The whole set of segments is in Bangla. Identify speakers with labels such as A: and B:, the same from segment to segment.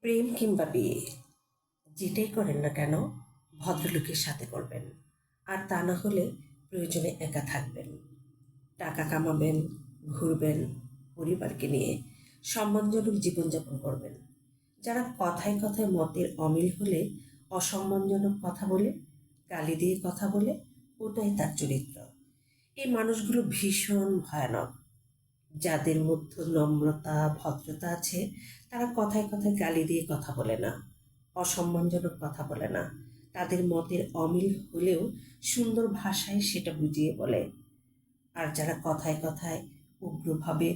A: প্রেম কিংবা বিয়ে যেটাই করেন না কেন ভদ্রলোকের সাথে করবেন। আর তা না হলে প্রয়োজনে একা থাকবেন, টাকা কামাবেন, ঘুরবেন, পরিবারকে নিয়ে সম্মানজনক জীবনযাপন করবেন। যারা কথায় কথায় মতের অমিল হলে অসম্মানজনক কথা বলে, গালি দিয়ে কথা বলে, ওটাই তার চরিত্র। এই মানুষগুলো ভীষণ ভয়ানক। যাদের মধ্যে নম্রতা ভদ্রতা আছে তারা কথায় কথায় গালি দিয়ে কথা বলে না, অসম্মানজনক কথা বলে না। তাদের মতের অমিল হলেও সুন্দর ভাষায় সেটা বুঝিয়ে বলে। আর যারা কথায় কথায় উগ্রভাবে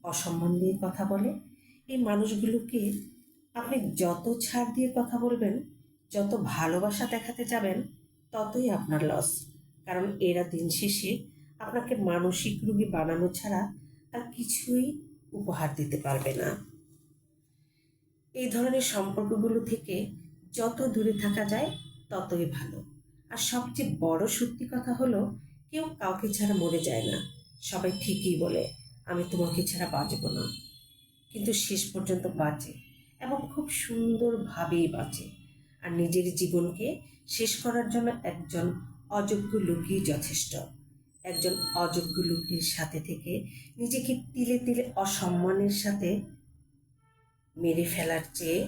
A: অসম্মান দিয়ে কথা বলে, এই মানুষগুলোকে আপনি যত ছাড় দিয়ে কথা বলবেন, যত ভালোবাসা দেখাতে যাবেন, ততই আপনার লস। কারণ এরা দিন শেষে আপনাকে মানসিক রোগী বানানো ছাড়া আর কিছুই উপহার দিতে পারবে না। এই ধরনের সম্পর্কগুলো থেকে যত দূরে থাকা যায় ততই ভালো। আর সবচেয়ে বড় সত্যি কথা হলো, কেউ কাউকে ছাড়া মরে যায় না। সবাই ঠিকই বলে আমি তোমাকে ছাড়া বাঁচব না, কিন্তু শেষ পর্যন্ত বাঁচে, এবং খুব সুন্দরভাবেই বাঁচে। আর নিজের জীবনকে শেষ করার জন্য একজন অযোগ্য লোকই যথেষ্ট। একজন অযোগ্য লোকের সাথে থেকে নিজেকে তিলে তিলে অসম্মানের সাথে মেরে ফেলার চেয়ে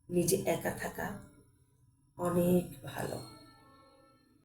A: নিজে একা থাকা অনেক ভালো।